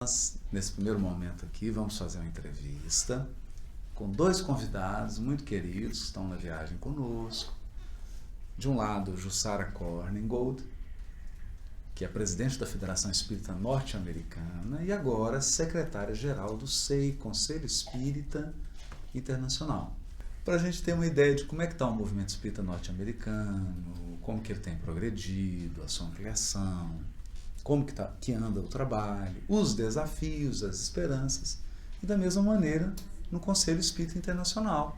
Nós, nesse primeiro momento aqui, vamos fazer uma entrevista com dois convidados muito queridos que estão na viagem conosco. De um lado, Jussara Korngold, que é presidente da Federação Espírita Norte-Americana e agora secretária-geral do SEI, Conselho Espírita Internacional. Para a gente ter uma ideia de como é que está o movimento espírita norte-americano, como que ele tem progredido, a sua ampliação, como que anda o trabalho, os desafios, as esperanças, e da mesma maneira no Conselho Espírita Internacional,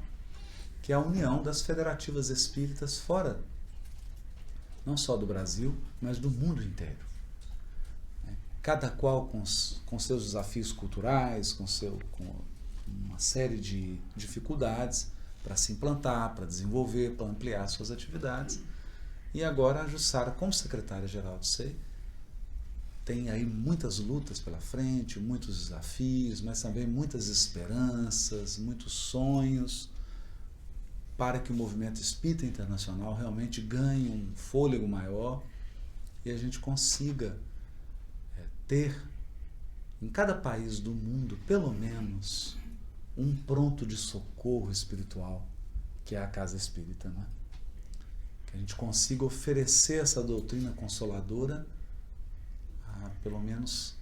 que é a união das federativas espíritas fora, não só do Brasil, mas do mundo inteiro. Cada qual com seus desafios culturais, com uma série de dificuldades para se implantar, para desenvolver, para ampliar suas atividades. E agora a Jussara, como secretária-geral do SEI, tem aí muitas lutas pela frente, muitos desafios, mas também muitas esperanças, muitos sonhos para que o movimento espírita internacional realmente ganhe um fôlego maior e a gente consiga ter em cada país do mundo, pelo menos, um pronto de socorro espiritual, que é a Casa Espírita, né? Que a gente consiga oferecer essa doutrina consoladora a, pelo menos,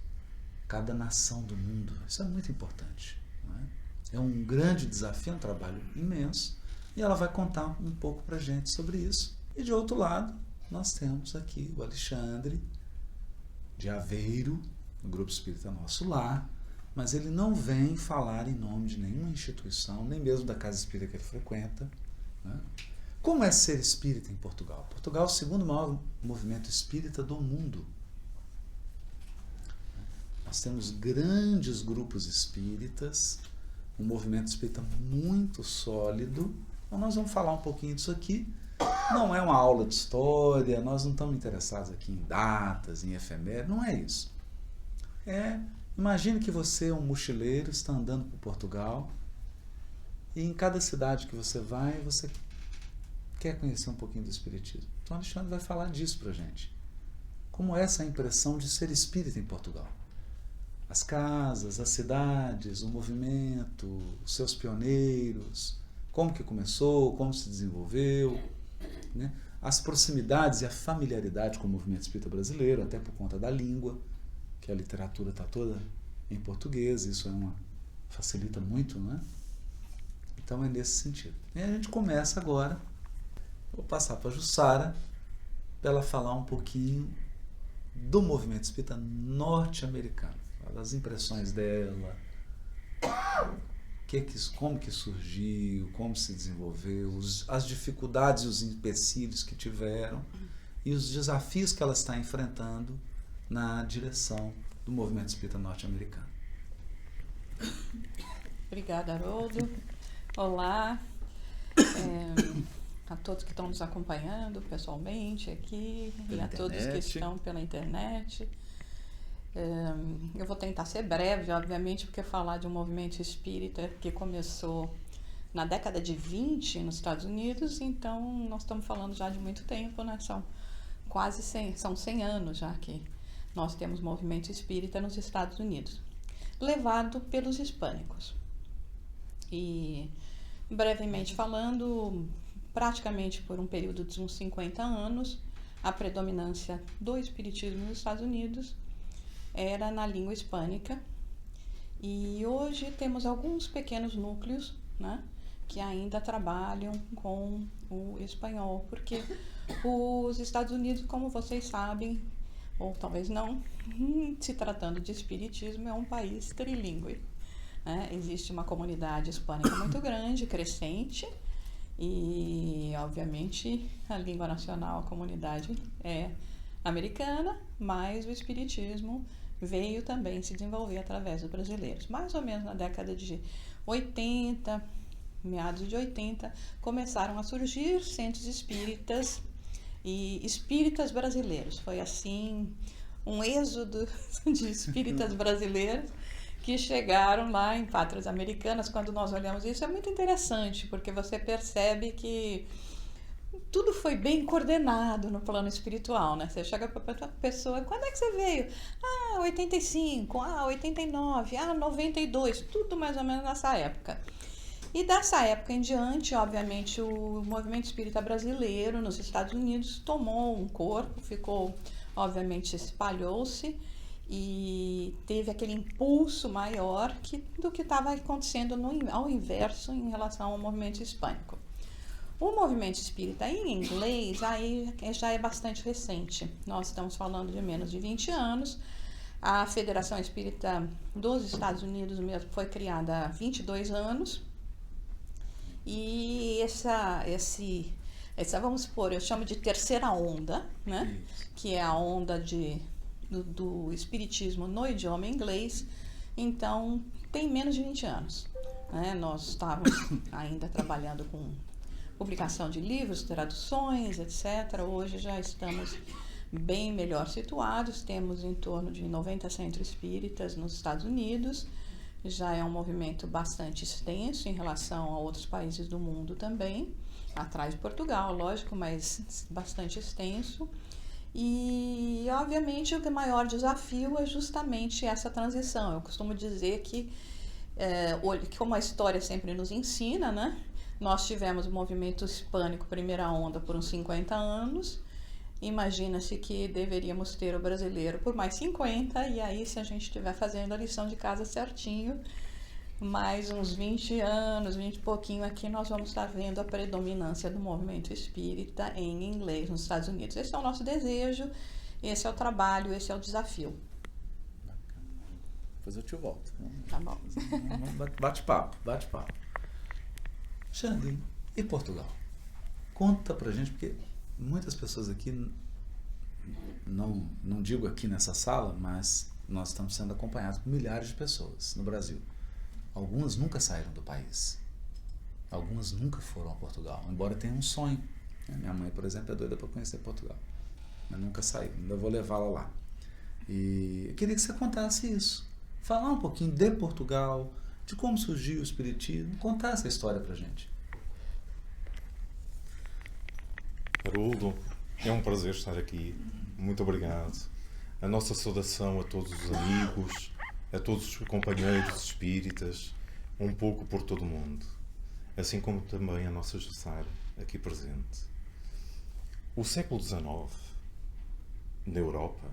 cada nação do mundo. Isso é muito importante, não é? É um grande desafio, um trabalho imenso, e ela vai contar um pouco para a gente sobre isso. E de outro lado, nós temos aqui o Alexandre, de Aveiro, no Grupo Espírita Nosso Lar, mas ele não vem falar em nome de nenhuma instituição, nem mesmo da casa espírita que ele frequenta, né? Como é ser espírita em Portugal? Portugal é o segundo maior movimento espírita do mundo. Nós temos grandes grupos espíritas, um movimento espírita muito sólido. Então nós vamos falar um pouquinho disso aqui. Não é uma aula de história, nós não estamos interessados aqui em datas, em efemérides, não é isso. Imagine que você é um mochileiro, está andando por Portugal e em cada cidade que você vai, você quer conhecer um pouquinho do espiritismo. Então Alexandre vai falar disso para a gente. Como é essa impressão de ser espírita em Portugal? As casas, as cidades, o movimento, os seus pioneiros, como que começou, como se desenvolveu, né? As proximidades e a familiaridade com o movimento espírita brasileiro, até por conta da língua, que a literatura está toda em português, isso facilita muito, né? Então é nesse sentido. E a gente começa agora, vou passar para a Jussara, para ela falar um pouquinho do movimento espírita norte-americano, das impressões dela, como que surgiu, como se desenvolveu, as dificuldades e os empecilhos que tiveram e os desafios que ela está enfrentando na direção do movimento espírita norte-americano. Obrigada, Haroldo. Olá a todos que estão nos acompanhando pessoalmente aqui e a todos que estão pela internet. Eu vou tentar ser breve, obviamente, porque falar de um movimento espírita que começou na década de 20 nos Estados Unidos, então nós estamos falando já de muito tempo, né? São 100 anos já que nós temos movimento espírita nos Estados Unidos, levado pelos hispânicos. E, brevemente falando, praticamente por um período de uns 50 anos, a predominância do espiritismo nos Estados Unidos era na língua hispânica. E hoje temos alguns pequenos núcleos, né, que ainda trabalham com o espanhol, porque os Estados Unidos, como vocês sabem, ou talvez não, se tratando de espiritismo, é um país trilingüe, né? Existe uma comunidade hispânica muito grande, crescente, e obviamente a língua nacional, a comunidade é americana, mas o espiritismo veio também se desenvolver através dos brasileiros. Mais ou menos na década de 80, meados de 80, começaram a surgir centros espíritas e espíritas brasileiros. Foi assim um êxodo de espíritas brasileiros que chegaram lá em pátrias americanas. Quando nós olhamos isso, é muito interessante, porque você percebe que tudo foi bem coordenado no plano espiritual, né? Você chega para a pessoa, quando é que você veio? 85, 89, 92, tudo mais ou menos nessa época. E dessa época em diante, obviamente, o movimento espírita brasileiro nos Estados Unidos tomou um corpo, ficou, obviamente, espalhou-se e teve aquele impulso maior do que estava acontecendo ao inverso em relação ao movimento hispânico. O movimento espírita em inglês aí já é bastante recente. Nós estamos falando de menos de 20 anos. A Federação Espírita dos Estados Unidos mesmo foi criada há 22 anos. E essa, vamos supor, eu chamo de terceira onda, né? Que é a onda do espiritismo no idioma inglês. Então, tem menos de 20 anos. Né? Nós estávamos ainda trabalhando com publicação de livros, traduções, etc. Hoje já estamos bem melhor situados, temos em torno de 90 centros espíritas nos Estados Unidos, já é um movimento bastante extenso em relação a outros países do mundo também, atrás de Portugal, lógico, mas bastante extenso. E, obviamente, o maior desafio é justamente essa transição. Eu costumo dizer que, como a história sempre nos ensina, né? Nós tivemos o movimento hispânico, primeira onda, por uns 50 anos. Imagina-se que deveríamos ter o brasileiro por mais 50, e aí, se a gente estiver fazendo a lição de casa certinho, mais uns 20 anos, 20 e pouquinho aqui, nós vamos estar vendo a predominância do movimento espírita em inglês nos Estados Unidos. Esse é o nosso desejo, esse é o trabalho, esse é o desafio. Depois eu te volto. Tá bom. Bate-papo. Xande, e Portugal? Conta pra gente, porque muitas pessoas aqui, não digo aqui nessa sala, mas nós estamos sendo acompanhados por milhares de pessoas no Brasil. Algumas nunca saíram do país. Algumas nunca foram a Portugal, embora tenham um sonho. Minha mãe, por exemplo, é doida para conhecer Portugal, mas nunca saiu. Ainda vou levá-la lá. E eu queria que você contasse isso. Falar um pouquinho de Portugal, de como surgiu o Espiritismo, contar essa história pra gente. Haroldo, é um prazer estar aqui. Muito obrigado. A nossa saudação a todos os amigos, a todos os companheiros espíritas, um pouco por todo o mundo. Assim como também a nossa Jussara, aqui presente. O século XIX, na Europa,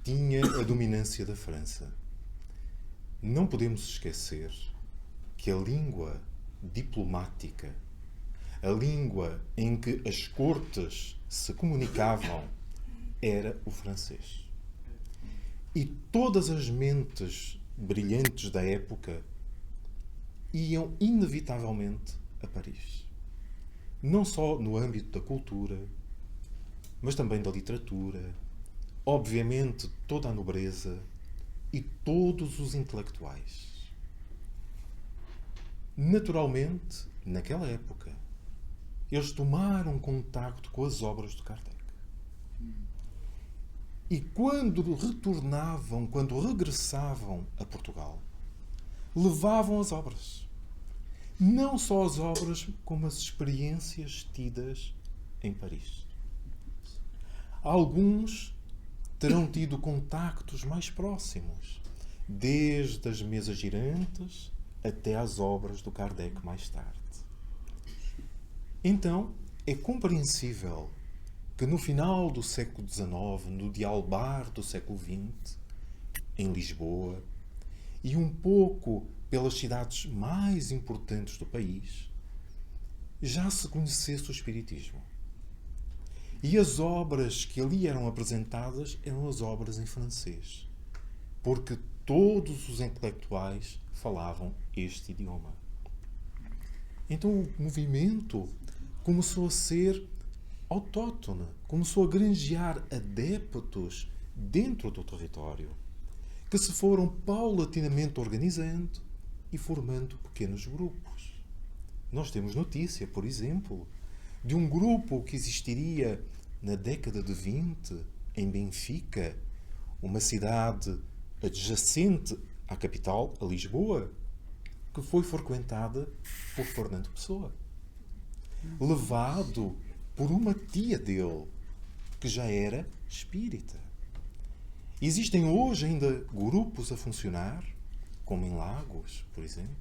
tinha a dominância da França. Não podemos esquecer que a língua diplomática, a língua em que as cortes se comunicavam, era o francês. E todas as mentes brilhantes da época iam inevitavelmente a Paris. Não só no âmbito da cultura, mas também da literatura, obviamente toda a nobreza e todos os intelectuais. Naturalmente, naquela época, eles tomaram contacto com as obras de Kardec. E quando retornavam, quando regressavam a Portugal, levavam as obras. Não só as obras, como as experiências tidas em Paris. Alguns terão tido contactos mais próximos, desde as mesas girantes até às obras do Kardec mais tarde. Então, é compreensível que no final do século XIX, no dealbar do século XX, em Lisboa, e um pouco pelas cidades mais importantes do país, já se conhecesse o Espiritismo. E as obras que ali eram apresentadas eram as obras em francês, porque todos os intelectuais falavam este idioma. Então o movimento começou a ser autóctone, começou a granjear adeptos dentro do território, que se foram paulatinamente organizando e formando pequenos grupos. Nós temos notícia, por exemplo, de um grupo que existiria na década de 20 em Benfica, uma cidade adjacente à capital, a Lisboa, que foi frequentada por Fernando Pessoa, levado por uma tia dele, que já era espírita. Existem hoje ainda grupos a funcionar, como em Lagos, por exemplo,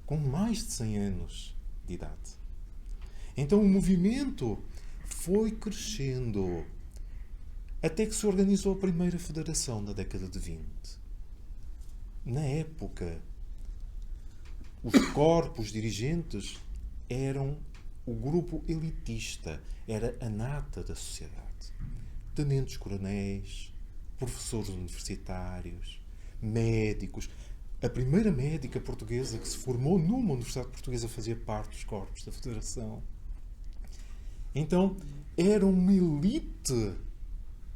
com mais de 100 anos de idade. Então o movimento foi crescendo até que se organizou a primeira federação na década de 20. Na época, os corpos dirigentes eram o grupo elitista, era a nata da sociedade. Tenentes-coronéis, professores universitários, médicos. A primeira médica portuguesa que se formou numa universidade portuguesa fazia parte dos corpos da Federação. Então, era uma elite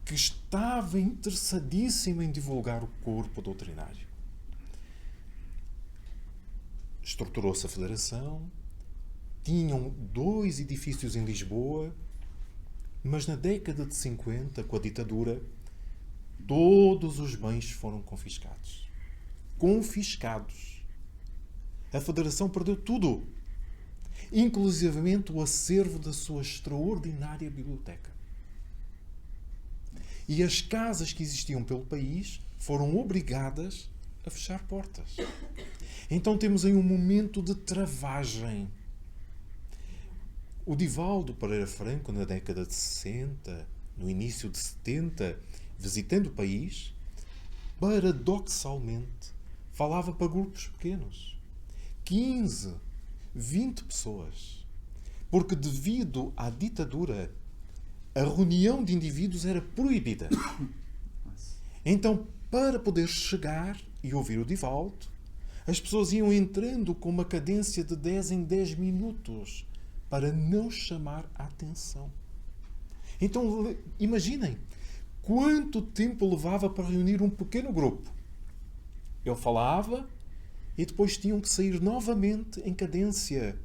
que estava interessadíssima em divulgar o corpo doutrinário. Estruturou-se a Federação, tinham 2 edifícios em Lisboa, mas na década de 50, com a ditadura, todos os bens foram confiscados. Confiscados. A Federação perdeu tudo, inclusivamente o acervo da sua extraordinária biblioteca. E as casas que existiam pelo país foram obrigadas a fechar portas. Então temos aí um momento de travagem. O Divaldo Pereira Franco, na década de 60, no início de 70, visitando o país, paradoxalmente, falava para grupos pequenos. 15, 20 pessoas. Porque devido à ditadura, a reunião de indivíduos era proibida. Então, para poder chegar e ouvir o Divaldo, as pessoas iam entrando com uma cadência de 10 em 10 minutos para não chamar a atenção. Então, imaginem quanto tempo levava para reunir um pequeno grupo. Ele falava e depois tinham que sair novamente em cadência.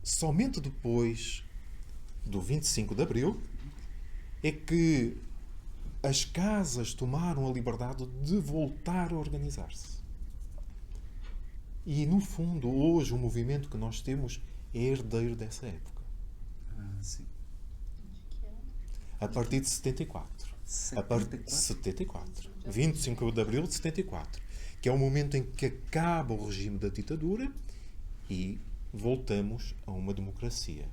Somente depois do 25 de Abril é que as casas tomaram a liberdade de voltar a organizar-se. E, no fundo, hoje o movimento que nós temos é herdeiro dessa época. Sim. A partir de 74. A partir de 74. 25 de Abril de 74. Que é o momento em que acaba o regime da ditadura e voltamos a uma democracia.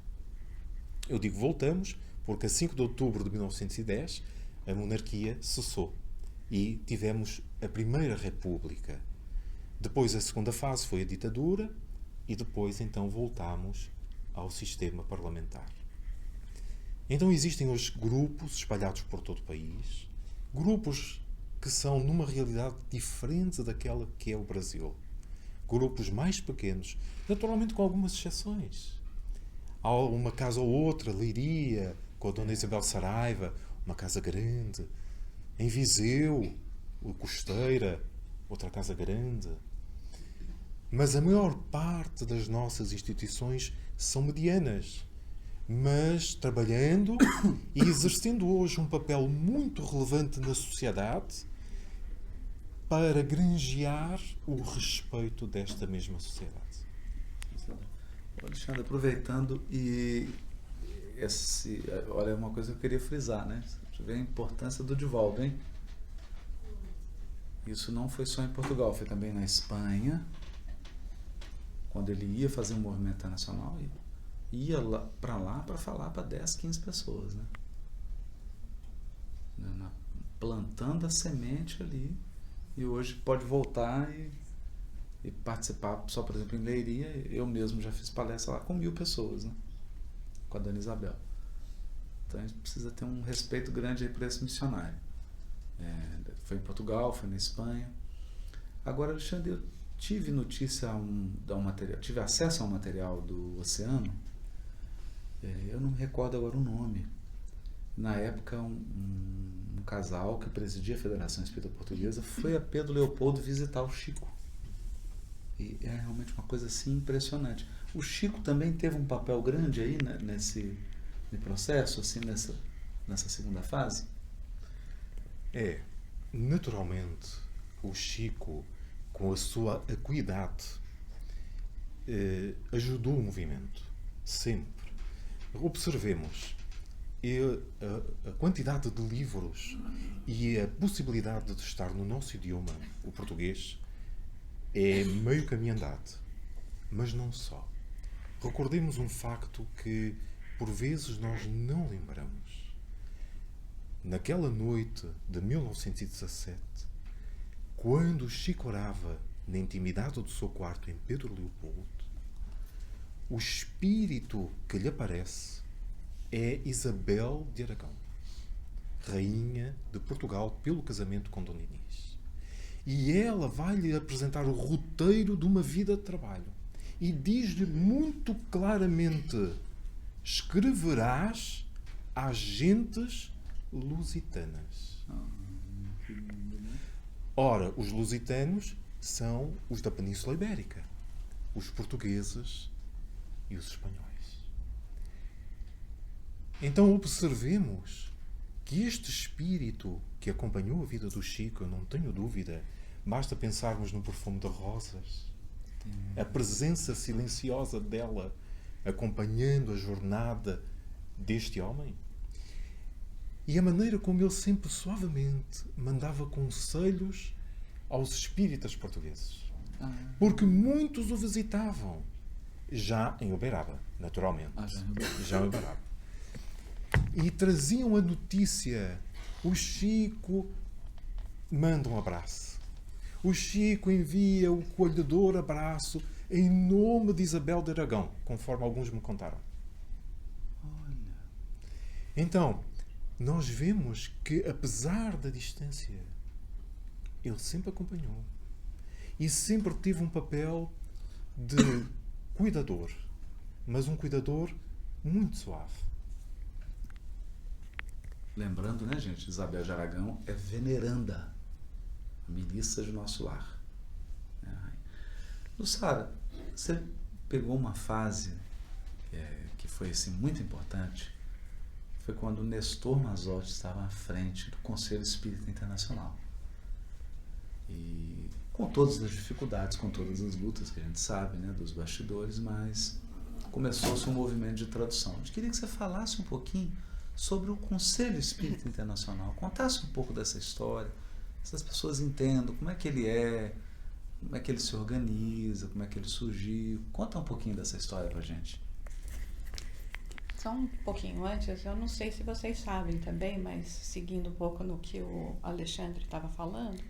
Eu digo voltamos porque a 5 de outubro de 1910 a monarquia cessou e tivemos a Primeira República. Depois a segunda fase foi a ditadura e depois então voltamos ao sistema parlamentar. Então existem hoje grupos espalhados por todo o país, grupos que são numa realidade diferente daquela que é o Brasil. Grupos mais pequenos, naturalmente com algumas exceções. Há uma casa ou outra, Leiria, com a Dona Isabel Saraiva, uma casa grande. Em Viseu, o Costeira, outra casa grande. Mas a maior parte das nossas instituições são medianas, mas trabalhando e exercendo hoje um papel muito relevante na sociedade para granjear o respeito desta mesma sociedade. Alexandre, aproveitando olha, uma coisa que eu queria frisar, né? Você vê a importância do Divaldo, hein? Isso não foi só em Portugal, foi também na Espanha, quando ele ia fazer um movimento internacional, ia para lá para falar para 10, 15 pessoas, né? Plantando a semente ali, e hoje pode voltar e participar, só por exemplo em Leiria, eu mesmo já fiz palestra lá com 1000 pessoas, né? Com a Dona Isabel. Então a gente precisa ter um respeito grande aí por esse missionário. Foi em Portugal, foi na Espanha. Agora, Alexandre, eu tive notícia tive acesso a um material do Oceano, eu não me recordo agora o nome. Na época, um casal que presidia a Federação Espírita Portuguesa foi a Pedro Leopoldo visitar o Chico. E é realmente uma coisa assim impressionante. O Chico também teve um papel grande aí, né, nesse processo, assim, nessa segunda fase? Naturalmente, o Chico, com a sua acuidade, ajudou o movimento. Sempre. Observemos a quantidade de livros e a possibilidade de estar no nosso idioma, o português, é meio caminho andado. Mas não só. Recordemos um facto que, por vezes, nós não lembramos. Naquela noite de 1917, quando Chico orava na intimidade do seu quarto em Pedro Leopoldo, o espírito que lhe aparece é Isabel de Aragão, rainha de Portugal pelo casamento com Dona Inês. E ela vai-lhe apresentar o roteiro de uma vida de trabalho. E diz-lhe muito claramente: escreverás às gentes lusitanas. Ora, os lusitanos são os da Península Ibérica, os portugueses e os espanhóis. Então observemos que este espírito que acompanhou a vida do Chico, eu não tenho dúvida, basta pensarmos no perfume de rosas, a presença silenciosa dela acompanhando a jornada deste homem, e a maneira como ele sempre suavemente mandava conselhos aos espíritas portugueses. Porque muitos o visitavam, já em Uberaba, naturalmente. Já em Uberaba. E traziam a notícia: o Chico manda um abraço. O Chico envia o colhedor abraço em nome de Isabel de Aragão, conforme alguns me contaram. Olha. Então, nós vemos que, apesar da distância, ele sempre acompanhou. E sempre teve um papel de cuidador, mas um cuidador muito suave. Lembrando, né, gente, Isabel de Aragão é veneranda, a ministra de nosso lar. Lussara, você pegou uma fase que foi assim, muito importante, foi quando o Nestor Mazotti estava à frente do Conselho Espírita Internacional. E com todas as dificuldades, com todas as lutas que a gente sabe, né, dos bastidores, mas começou-se um movimento de tradução. Eu queria que você falasse um pouquinho sobre o Conselho Espírita Internacional, contasse um pouco dessa história, se as pessoas entendam como é que ele é, como é que ele se organiza, como é que ele surgiu. Conta um pouquinho dessa história pra gente. Só um pouquinho antes, eu não sei se vocês sabem também, mas seguindo um pouco no que o Alexandre estava falando,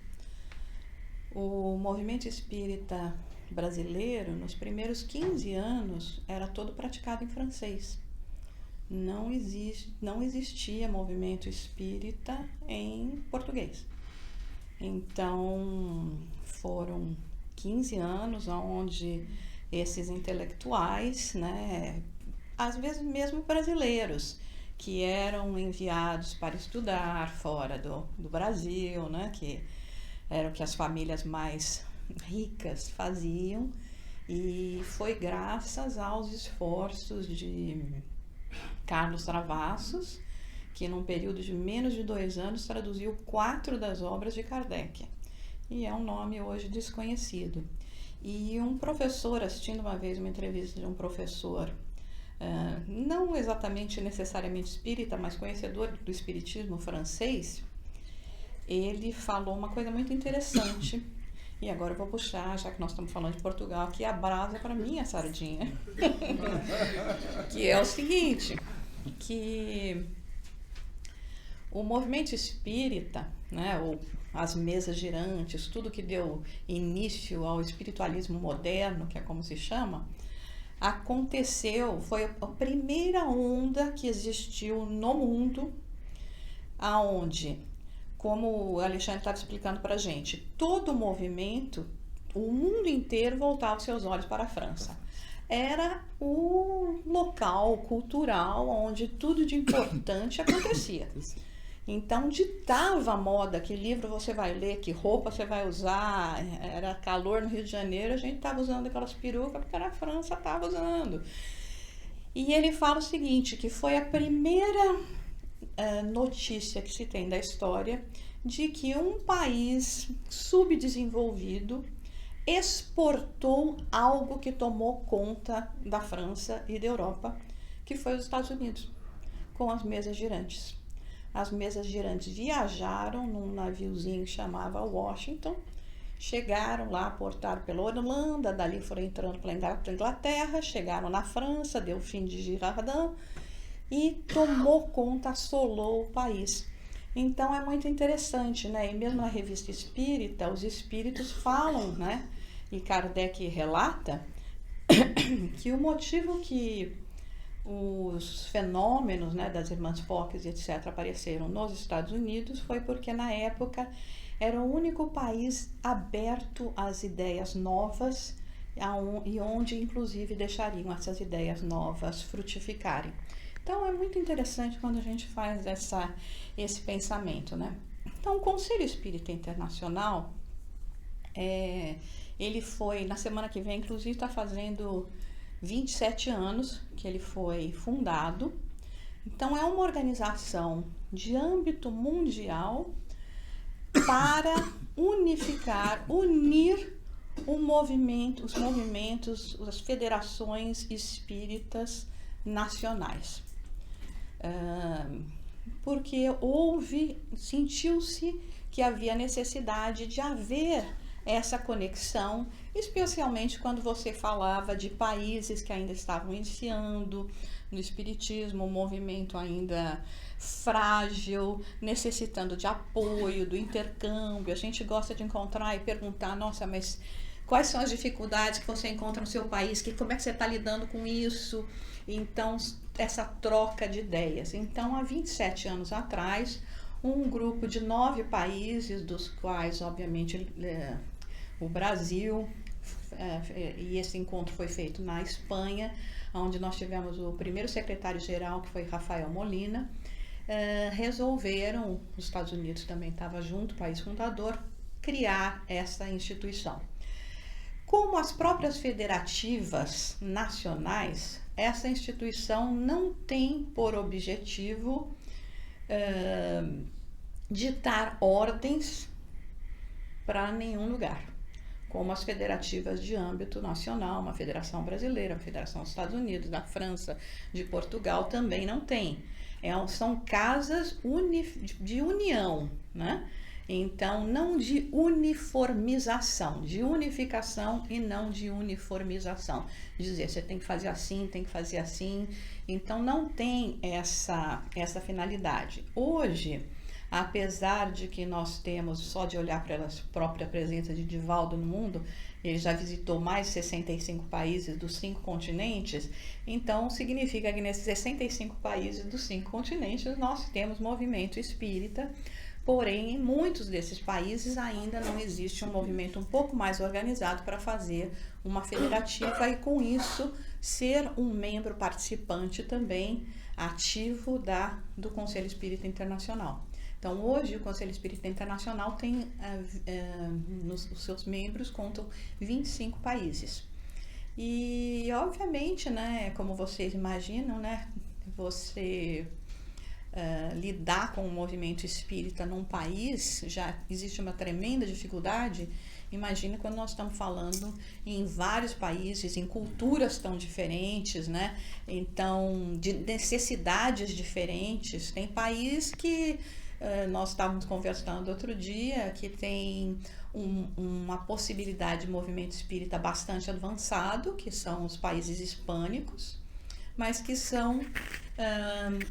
o movimento espírita brasileiro, nos primeiros 15 anos, era todo praticado em francês. Não existia movimento espírita em português. Então, foram 15 anos onde esses intelectuais, né, às vezes mesmo brasileiros, que eram enviados para estudar fora do Brasil, né, que era o que as famílias mais ricas faziam, e foi graças aos esforços de Carlos Travassos, que num período de menos de 2 anos traduziu 4 das obras de Kardec, e é um nome hoje desconhecido. E um professor, assistindo uma vez uma entrevista de um professor, não exatamente necessariamente espírita, mas conhecedor do espiritismo francês, ele falou uma coisa muito interessante. E agora eu vou puxar, já que nós estamos falando de Portugal, aqui a brasa para minha sardinha. Que é o seguinte, que o movimento espírita, né, ou as mesas girantes, tudo que deu início ao espiritualismo moderno, que é como se chama, aconteceu, foi a primeira onda que existiu no mundo, aonde, como o Alexandre estava explicando para a gente, todo o movimento, o mundo inteiro voltava seus olhos para a França. Era o local cultural onde tudo de importante acontecia. Então, ditava a moda, que livro você vai ler, que roupa você vai usar. Era calor no Rio de Janeiro, a gente estava usando aquelas perucas porque a França estava usando. E ele fala o seguinte, que foi a primeira notícia que se tem da história de que um país subdesenvolvido exportou algo que tomou conta da França e da Europa, que foi os Estados Unidos, com as mesas girantes. As mesas girantes viajaram num naviozinho que chamava Washington, chegaram lá, portaram pela Holanda, dali foram entrando pela Inglaterra, chegaram na França, deu o fim de Girardin e tomou conta, assolou o país. Então é muito interessante, né? E mesmo na revista Espírita, os espíritos falam, né? E Kardec relata que o motivo que os fenômenos, né, das irmãs Fox, etc., apareceram nos Estados Unidos foi porque na época era o único país aberto às ideias novas e onde inclusive deixariam essas ideias novas frutificarem. Então é muito interessante quando a gente faz esse pensamento, né? Então o Conselho Espírita Internacional, ele foi, na semana que vem, inclusive está fazendo 27 anos que ele foi fundado. Então é uma organização de âmbito mundial para unir os movimentos, as federações espíritas nacionais. Porque sentiu-se que havia necessidade de haver essa conexão, especialmente quando você falava de países que ainda estavam iniciando no espiritismo, um movimento ainda frágil, necessitando de apoio, do intercâmbio. A gente gosta de encontrar e perguntar, nossa, mas quais são as dificuldades que você encontra no seu país? Como é que você está lidando com isso? Então, essa troca de ideias. Então, há 27 anos atrás, um grupo de 9 países, dos quais, obviamente, o Brasil, e esse encontro foi feito na Espanha, onde nós tivemos o primeiro secretário-geral, que foi Rafael Molina, resolveram, os Estados Unidos também estava junto, país fundador, criar essa instituição. Como as próprias federativas nacionais, essa instituição não tem por objetivo ditar ordens para nenhum lugar, como as federativas de âmbito nacional, uma federação brasileira, uma federação dos Estados Unidos, da França, de Portugal também não tem. São casas de união, né? Então, não de uniformização, de unificação e não de uniformização. Dizer, você tem que fazer assim, tem que fazer assim. Então, não tem essa finalidade. Hoje, apesar de que nós temos, só de olhar para a própria presença de Divaldo no mundo, ele já visitou mais de 65 países dos 5 continentes, então significa que nesses 65 países dos 5 continentes nós temos movimento espírita, porém em muitos desses países ainda não existe um movimento um pouco mais organizado para fazer uma federativa e com isso ser um membro participante também ativo do Conselho Espírita Internacional. Então, hoje, o Conselho Espírita Internacional tem, os seus membros contam 25 países. E, obviamente, né, como vocês imaginam, né, você lidar com o movimento espírita num país, já existe uma tremenda dificuldade. Imagina quando nós estamos falando em vários países, em culturas tão diferentes, né? Então, de necessidades diferentes. Tem país que nós estávamos conversando outro dia, que tem uma possibilidade de movimento espírita bastante avançado, que são os países hispânicos, mas que são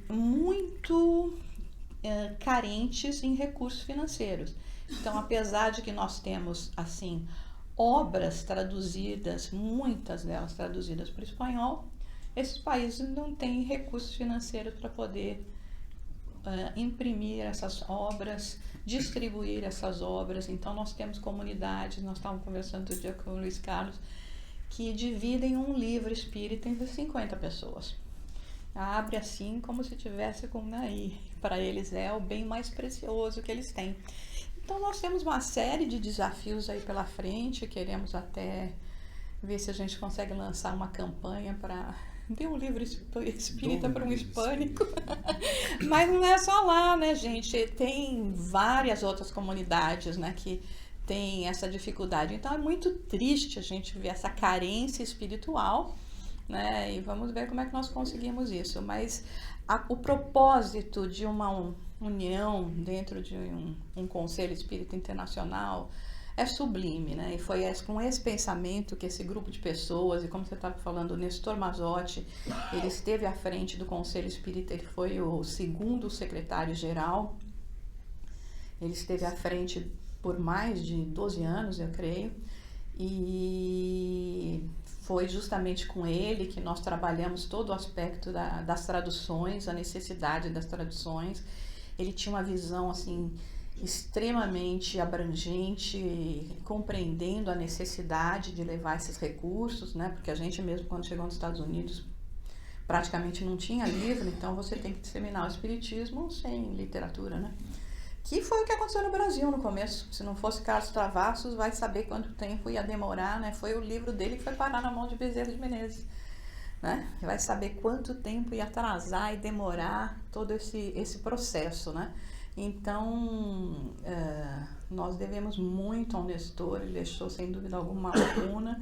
muito carentes em recursos financeiros. Então, apesar de que nós temos, assim, obras traduzidas, muitas delas traduzidas para o espanhol, esses países não têm recursos financeiros para poder imprimir essas obras, distribuir essas obras. Então, nós temos comunidades, nós estávamos conversando outro dia com o Luiz Carlos, que dividem um livro espírita entre 50 pessoas. Abre assim como se tivesse para eles é o bem mais precioso que eles têm. Então, nós temos uma série de desafios aí pela frente, queremos até ver se a gente consegue lançar uma campanha para ter um livro espírita para um hispânico. Mas não é só lá, né, gente? Tem várias outras comunidades, né, que tem essa dificuldade. Então é muito triste a gente ver essa carência espiritual, né? E vamos ver como é que nós conseguimos isso. Mas o propósito de uma união dentro de um Conselho Espírita Internacional é sublime, né? E foi com esse pensamento que esse grupo de pessoas, e como você estava falando, o Nestor Mazotti, ele esteve à frente do Conselho Espírita, ele foi o segundo secretário-geral, ele esteve à frente por mais de 12 anos, eu creio, e foi justamente com ele que nós trabalhamos todo o aspecto das traduções, a necessidade das traduções. Ele tinha uma visão, assim, extremamente abrangente, compreendendo a necessidade de levar esses recursos, né? Porque a gente mesmo, quando chegou nos Estados Unidos, praticamente não tinha livro, então você tem que disseminar o espiritismo sem literatura, né? Que foi o que aconteceu no Brasil no começo. Se não fosse Carlos Travassos, vai saber quanto tempo ia demorar, né? Foi o livro dele que foi parar na mão de Bezerra de Menezes, né? Vai saber quanto tempo ia atrasar e demorar todo esse processo, né? Então, nós devemos muito ao Nestor, ele deixou sem dúvida alguma lacuna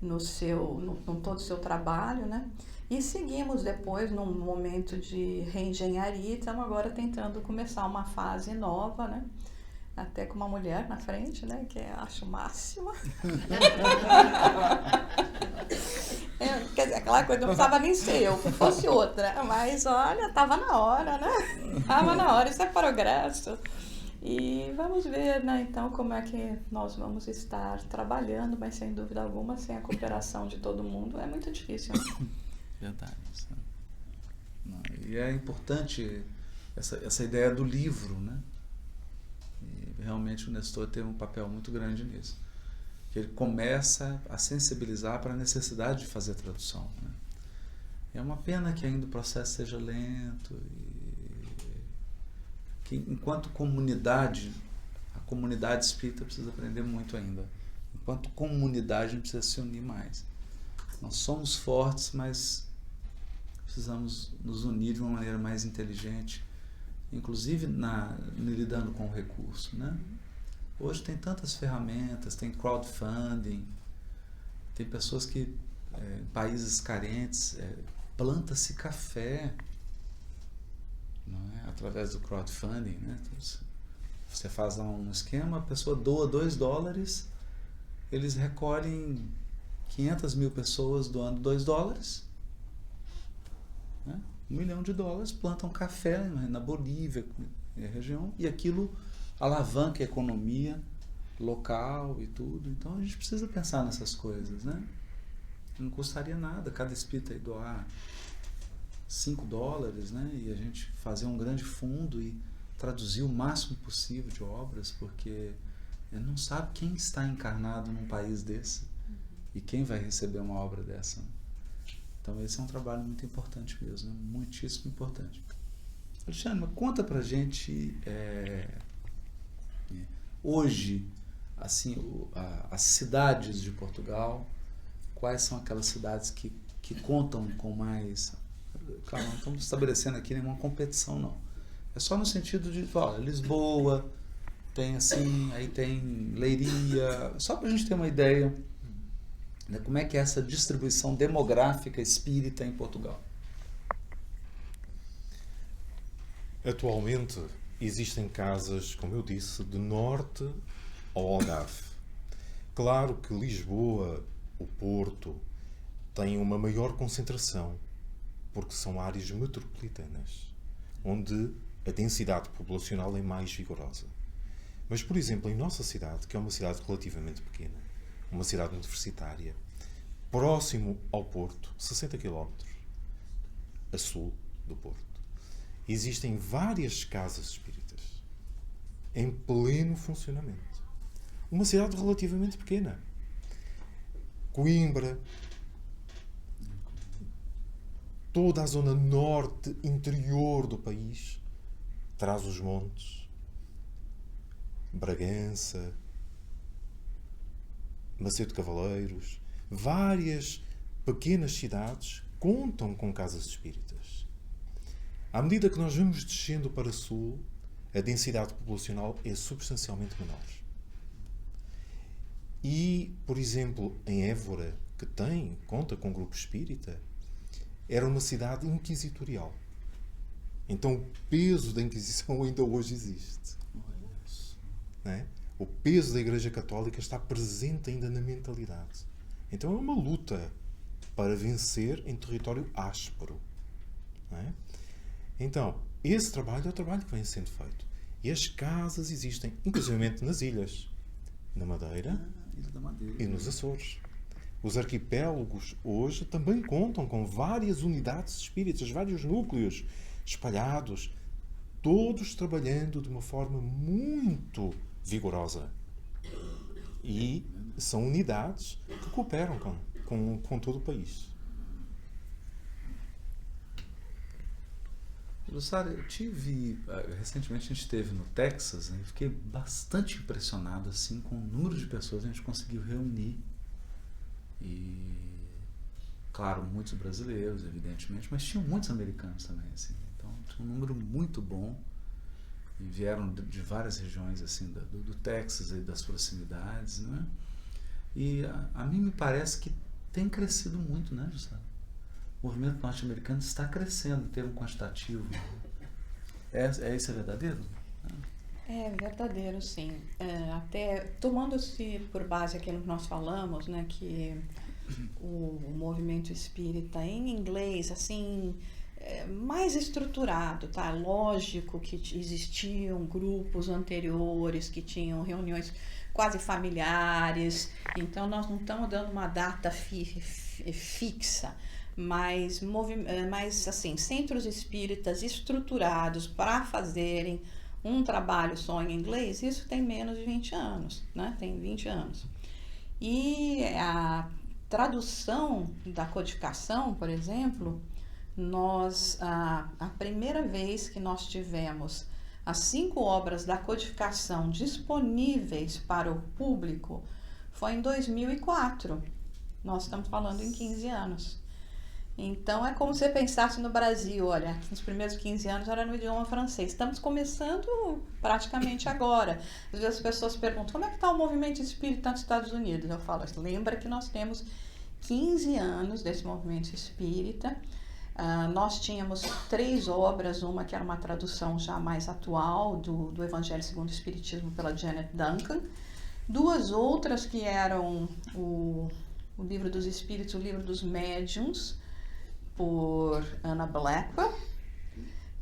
no todo o seu trabalho, né? E seguimos depois num momento de reengenharia, estamos agora tentando começar uma fase nova, né? Até com uma mulher na frente, né? Que eu acho máxima. Quer dizer, aquela coisa, não precisava nem ser eu, que fosse outra. Mas, olha, estava na hora, né? Estava na hora, isso é progresso. E vamos ver, né, então, como é que nós vamos estar trabalhando, mas sem dúvida alguma, sem a cooperação de todo mundo, é muito difícil, né? Verdade. E é importante essa ideia do livro, né? E realmente o Nestor teve um papel muito grande nisso. Ele começa a sensibilizar para a necessidade de fazer tradução, né? É uma pena que ainda o processo seja lento e que, enquanto comunidade, a comunidade espírita precisa aprender muito ainda. Enquanto comunidade, a gente precisa se unir mais. Nós somos fortes, mas precisamos nos unir de uma maneira mais inteligente, inclusive lidando com o recurso, né? Hoje tem tantas ferramentas, tem crowdfunding, tem pessoas que, em países carentes, planta-se café, não é? Através do crowdfunding, né? Você faz um esquema, a pessoa doa $2, eles recolhem 500 mil pessoas doando $2, né? $1 milhão, plantam café na Bolívia, na região, e aquilo alavanca a economia local e tudo. Então a gente precisa pensar nessas coisas, né? Não custaria nada cada espírita aí doar $5, né? E a gente fazer um grande fundo e traduzir o máximo possível de obras, porque ele não sabe quem está encarnado num país desse e quem vai receber uma obra dessa. Então esse é um trabalho muito importante mesmo, né? Muitíssimo importante. Alexandre, mas conta pra gente hoje, assim, as cidades de Portugal, quais são aquelas cidades que contam com mais... Claro, não estamos estabelecendo aqui nenhuma competição, não. É só no sentido de, olha, Lisboa, tem assim, aí tem Leiria, só para a gente ter uma ideia, né, como é que é essa distribuição demográfica espírita em Portugal. Atualmente existem casas, como eu disse, de norte ao Algarve. Claro que Lisboa, o Porto, têm uma maior concentração, porque são áreas metropolitanas, onde a densidade populacional é mais vigorosa. Mas, por exemplo, em nossa cidade, que é uma cidade relativamente pequena, uma cidade universitária, próximo ao Porto, 60 km a sul do Porto, existem várias casas espíritas em pleno funcionamento. Uma cidade relativamente pequena. Coimbra, toda a zona norte, interior do país, Trás-os-Montes, Bragança, Macedo de Cavaleiros, várias pequenas cidades contam com casas espíritas. À medida que nós vamos descendo para sul, a densidade populacional é substancialmente menor. E, por exemplo, em Évora, que conta com um grupo espírita, era uma cidade inquisitorial. Então o peso da Inquisição ainda hoje existe. Não é? O peso da Igreja Católica está presente ainda na mentalidade. Então é uma luta para vencer em território áspero. Não é? Então, esse trabalho é o trabalho que vem sendo feito. E as casas existem, inclusive nas ilhas. Na Madeira, Ilha da Madeira, e nos Açores. Os arquipélagos hoje também contam com várias unidades espíritas, vários núcleos espalhados, todos trabalhando de uma forma muito vigorosa. E são unidades que cooperam com todo o país. Jussara, eu recentemente a gente esteve no Texas, né, e fiquei bastante impressionado assim, com o número de pessoas que a gente conseguiu reunir. E, claro, muitos brasileiros, evidentemente, mas tinham muitos americanos também, assim. Então, tinha um número muito bom. E vieram de várias regiões assim, do Texas e das proximidades, né? E a mim me parece que tem crescido muito, né, Jussara? O movimento norte-americano está crescendo em termos quantitativos. Isso é verdadeiro? É verdadeiro, sim. Até tomando-se por base aquilo que nós falamos, né, que o movimento espírita em inglês, assim, mais estruturado, tá? Lógico que existiam grupos anteriores que tinham reuniões quase familiares, então nós não estamos dando uma data fixa, mas assim, centros espíritas estruturados para fazerem um trabalho só em inglês, isso tem menos de 20 anos, né? Tem 20 anos. E a tradução da codificação, por exemplo, a primeira vez que nós tivemos as 5 obras da codificação disponíveis para o público foi em 2004. Nós estamos falando em 15 anos. Então, é como se você pensasse no Brasil, olha, nos primeiros 15 anos era no idioma francês. Estamos começando praticamente agora. Às vezes as pessoas perguntam, como é que está o movimento espírita nos Estados Unidos? Eu falo, lembra que nós temos 15 anos desse movimento espírita. Nós tínhamos 3 obras, uma que era uma tradução já mais atual do Evangelho segundo o Espiritismo pela Janet Duncan, 2 outras que eram o Livro dos Espíritos, o Livro dos Médiuns, por Anna Blackwell,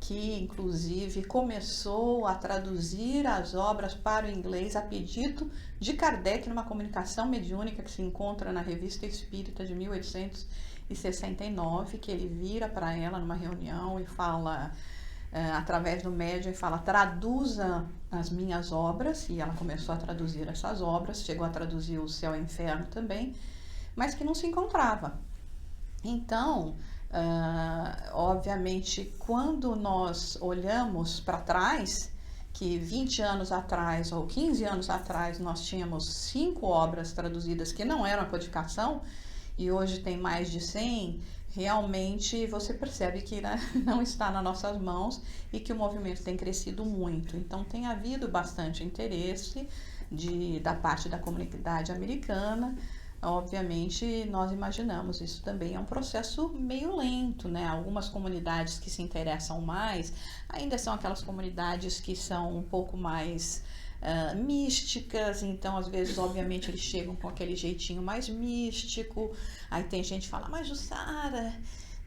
que inclusive começou a traduzir as obras para o inglês a pedido de Kardec numa comunicação mediúnica que se encontra na Revista Espírita de 1869, que ele vira para ela numa reunião e fala, através do médium, e fala, traduza as minhas obras, e ela começou a traduzir essas obras, chegou a traduzir o Céu e o Inferno também, mas que não se encontrava. Então, obviamente, quando nós olhamos para trás, que 20 anos atrás ou 15 anos atrás nós tínhamos 5 obras traduzidas que não eram a codificação, e hoje tem mais de 100, realmente você percebe que, né, não está nas nossas mãos e que o movimento tem crescido muito. Então, tem havido bastante interesse da parte da comunidade americana. Obviamente, nós imaginamos, isso também é um processo meio lento, né? Algumas comunidades que se interessam mais, ainda são aquelas comunidades que são um pouco mais místicas, então às vezes, obviamente, eles chegam com aquele jeitinho mais místico, aí tem gente que fala, mas Jussara,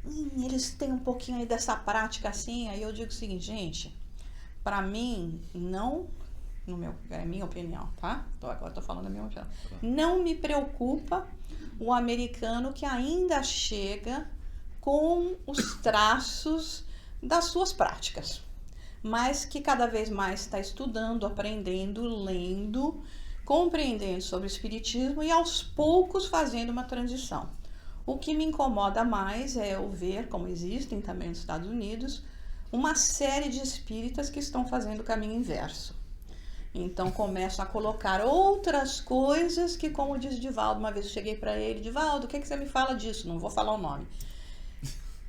eles têm um pouquinho aí dessa prática assim, aí eu digo o seguinte, gente, para mim, não... é a minha opinião, tá? Agora estou falando a minha opinião. Não me preocupa o americano que ainda chega com os traços das suas práticas, mas que cada vez mais está estudando, aprendendo, lendo, compreendendo sobre o espiritismo e aos poucos fazendo uma transição. O que me incomoda mais é eu ver, como existem também nos Estados Unidos, uma série de espíritas que estão fazendo o caminho inverso. Então, começam a colocar outras coisas que, como diz Divaldo, uma vez eu cheguei para ele, Divaldo, o que você me fala disso? Não vou falar o nome.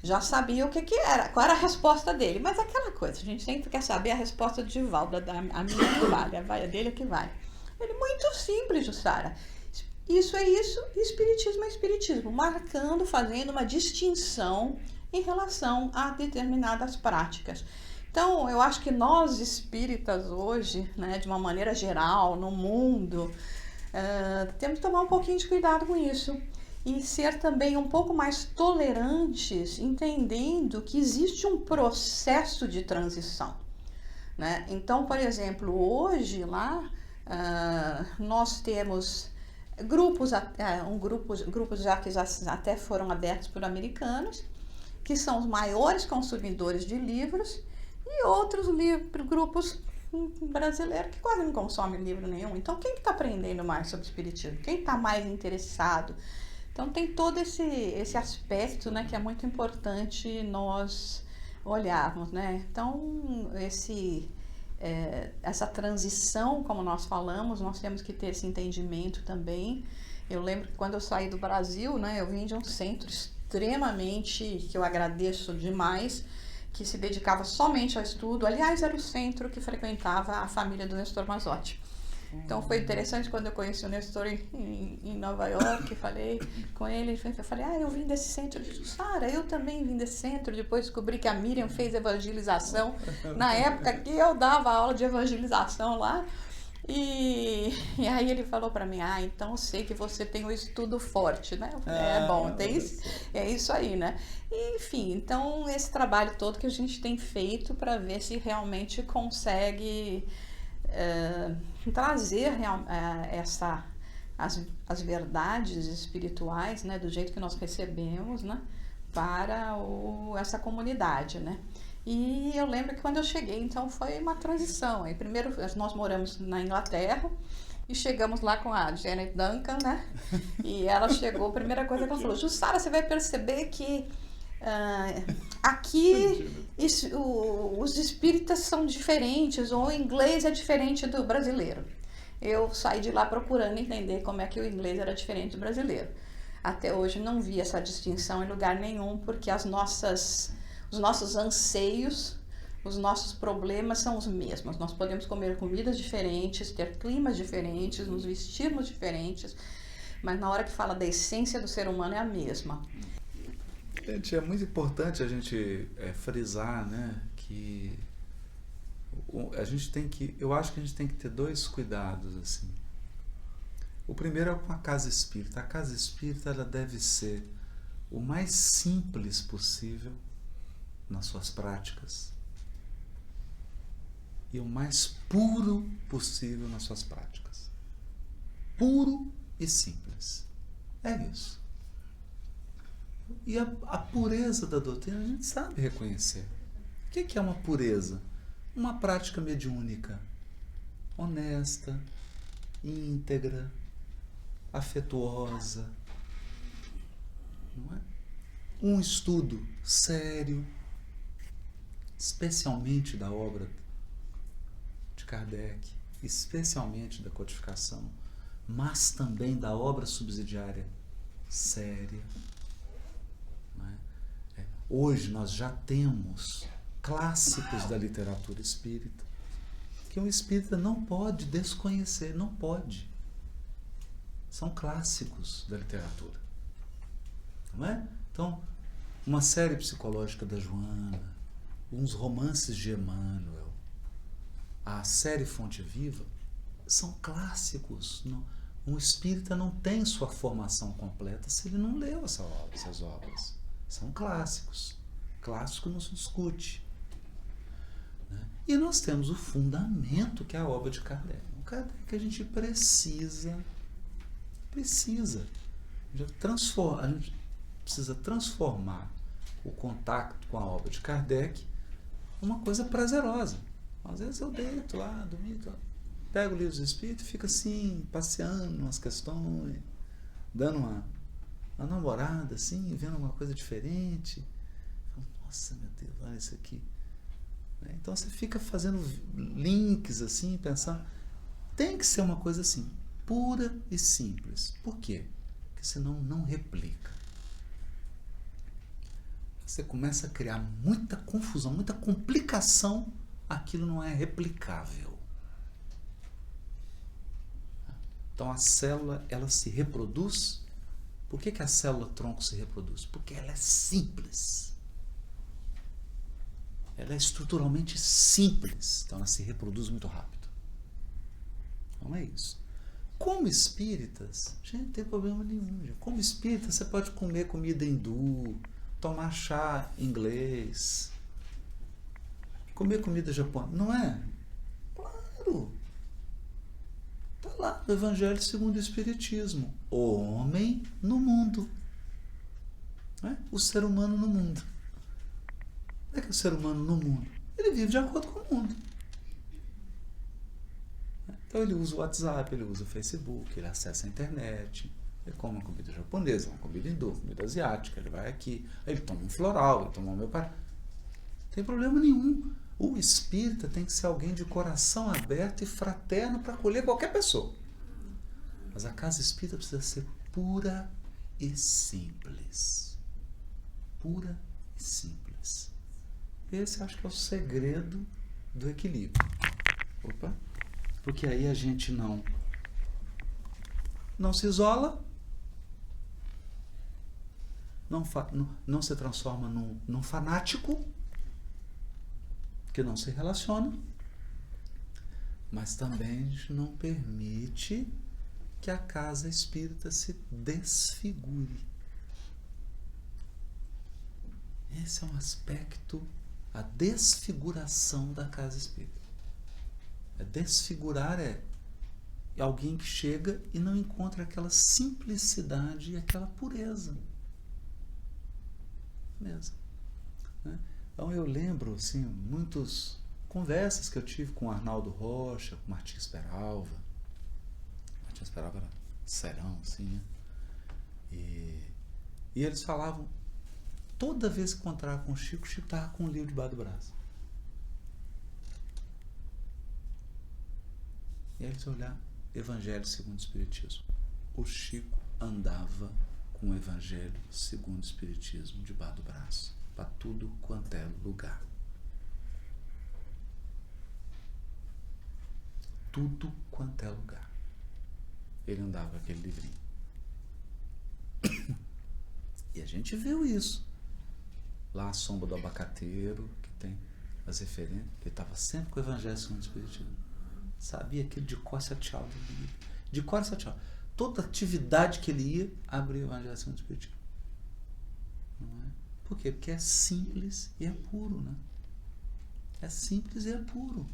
Já sabia o que era, qual era a resposta dele. Mas aquela coisa, a gente sempre quer saber a resposta do Divaldo, a minha que vale, a dele é que vale. Ele, muito simples, Jussara. isso é isso e espiritismo é espiritismo, marcando, fazendo uma distinção em relação a determinadas práticas. Então, eu acho que nós espíritas hoje, né, de uma maneira geral, no mundo, temos que tomar um pouquinho de cuidado com isso e ser também um pouco mais tolerantes, entendendo que existe um processo de transição, né? Então, por exemplo, hoje lá nós temos grupos já que até foram abertos por americanos, que são os maiores consumidores de livros, e outros grupos brasileiros que quase não consomem livro nenhum. Então, quem está aprendendo mais sobre espiritismo? Quem está mais interessado? Então, tem todo esse aspecto, né, que é muito importante nós olharmos, né? Então, essa transição, como nós falamos, nós temos que ter esse entendimento também. Eu lembro que quando eu saí do Brasil, né, eu vim de um centro extremamente, que eu agradeço demais, que se dedicava somente ao estudo. Aliás, era o centro que frequentava a família do Nestor Mazotti. Então foi interessante quando eu conheci o Nestor em Nova York, falei com ele, eu falei, eu vim desse centro. Ele disse, Sara, eu também vim desse centro, depois descobri que a Miriam fez evangelização, na época que eu dava aula de evangelização lá, e aí ele falou para mim, então eu sei que você tem um estudo forte, né? Eu falei, bom, é isso aí, né? E, enfim, então esse trabalho todo que a gente tem feito para ver se realmente consegue trazer as verdades espirituais, né, do jeito que nós recebemos, né, para essa comunidade, né? E eu lembro que quando eu cheguei, então foi uma transição. Aí, primeiro nós moramos na Inglaterra e chegamos lá com a Janet Duncan, né? E ela chegou, a primeira coisa que ela falou, Jussara, você vai perceber que aqui os espíritas são diferentes, ou o inglês é diferente do brasileiro. Eu saí de lá procurando entender como é que o inglês era diferente do brasileiro. Até hoje não vi essa distinção em lugar nenhum, porque os nossos anseios, os nossos problemas são os mesmos. Nós podemos comer comidas diferentes, ter climas diferentes, nos vestirmos diferentes, mas na hora que fala da essência do ser humano é a mesma. Gente, é muito importante a gente frisar, né, que eu acho que a gente tem que ter dois cuidados, assim. O primeiro é com a casa espírita. A casa espírita, ela deve ser o mais simples possível nas suas práticas e o mais puro possível nas suas práticas. Puro e simples. É isso. E a pureza da doutrina a gente sabe reconhecer. O que é uma pureza? Uma prática mediúnica, honesta, íntegra, afetuosa, não é? Um estudo sério, especialmente da obra de Kardec, especialmente da codificação, mas também da obra subsidiária séria. Não é? Hoje nós já temos clássicos da literatura espírita que um espírita não pode desconhecer, não pode. São clássicos da literatura. Não é? Então, uma série psicológica da Joana, uns romances de Emmanuel, a série Fonte Viva, são clássicos. Um espírita não tem sua formação completa se ele não leu essas obras. São clássicos. Clássico não se discute. Né? E nós temos o fundamento, que é a obra de Kardec. O Kardec a gente precisa. A gente precisa transformar o contato com a obra de Kardec numa coisa prazerosa. Às vezes eu deito lá, domingo, pego o livro dos Espíritos e fico assim, passeando umas questões, dando uma namorada, assim, vendo uma coisa diferente. Nossa, meu Deus, olha isso aqui. Então você fica fazendo links assim, pensando. Tem que ser uma coisa assim, pura e simples. Por quê? Porque senão não replica. Você começa a criar muita confusão, muita complicação, aquilo não é replicável. Então a célula, ela se reproduz. Por que a célula tronco se reproduz? Porque ela é simples. Ela é estruturalmente simples. Então ela se reproduz muito rápido. Não é isso. Como espíritas, gente, não tem problema nenhum. Gente. Como espírita, você pode comer comida hindu, tomar chá inglês, comer comida japonesa. Não é? Claro. Está lá no Evangelho segundo o Espiritismo. O homem no mundo. Não é? O ser humano no mundo. Como é que é o ser humano no mundo? Ele vive de acordo com o mundo. Então ele usa o WhatsApp, ele usa o Facebook, ele acessa a internet, ele come uma comida japonesa, uma comida hindu, uma comida asiática, ele vai aqui, ele toma um floral, ele toma um homeopático. Não tem problema nenhum. O espírita tem que ser alguém de coração aberto e fraterno para acolher qualquer pessoa. Mas a casa espírita precisa ser pura e simples. Pura e simples. Esse acho que é o segredo do equilíbrio. Opa! Porque aí a gente não se isola, não se transforma num fanático que não se relaciona, mas também a gente não permite que a casa espírita se desfigure. Esse é um aspecto, a desfiguração da casa espírita. Desfigurar é alguém que chega e não encontra aquela simplicidade e aquela pureza. Mesmo. Né? Então eu lembro, assim, muitas conversas que eu tive com o Arnaldo Rocha, com o Martins Peralva. Martins Peralva era serão, assim, né? E eles falavam, toda vez que encontrava com o Chico estava com um livro debaixo do braço. E aí eles olharam, Evangelho segundo o Espiritismo. O Chico andava com o Evangelho segundo o Espiritismo debaixo do braço, para tudo quanto é lugar. Tudo quanto é lugar. Ele andava com aquele livrinho. E a gente viu isso. Lá a Sombra do Abacateiro, que tem as referências, ele estava sempre com o Evangelho segundo o Espiritismo. Sabia aquilo de cor salteado. De cor salteado. Toda atividade que ele ia, abria o Evangelho segundo o Espiritismo. Não é? Por quê? Porque é simples e é puro, né? É simples e é puro.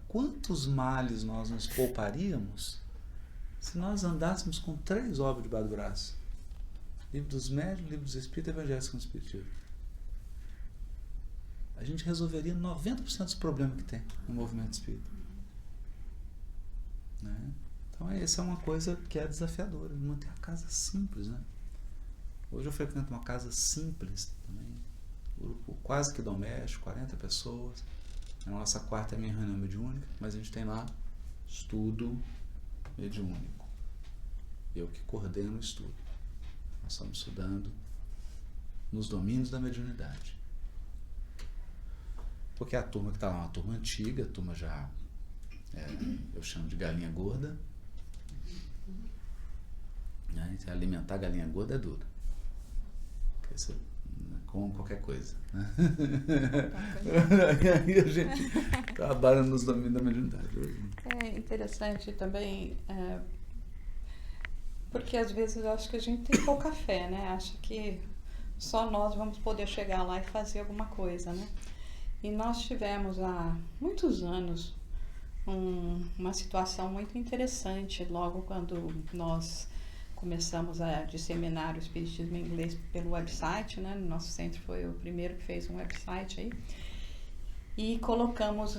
Quantos males nós nos pouparíamos se nós andássemos com 3 obras debaixo do braço? Livro dos Médiuns, Livro dos Espíritos e Evangelho segundo o Espiritismo. A gente resolveria 90% dos problemas que tem no movimento espírita. Né? Então essa é uma coisa que é desafiadora, manter a casa simples. Né? Hoje eu frequento uma casa simples também, grupo quase que doméstico, 40 pessoas. A nossa quarta é a minha reunião mediúnica, mas a gente tem lá estudo mediúnico. Eu que coordeno o estudo. Nós estamos estudando nos domínios da mediunidade. Porque a turma que está lá é uma turma antiga, a turma já, eu chamo de galinha gorda. Né? Alimentar galinha gorda é duro. Porque você come qualquer coisa. Né? Aí a gente trabalha nos domínios da mediunidade. É interessante também, porque às vezes eu acho que a gente tem pouca fé, né? Acha que só nós vamos poder chegar lá e fazer alguma coisa, né? E nós tivemos há muitos anos uma situação muito interessante logo quando nós começamos a disseminar o Espiritismo em inglês pelo website, né? Nosso centro foi o primeiro que fez um website aí. E colocamos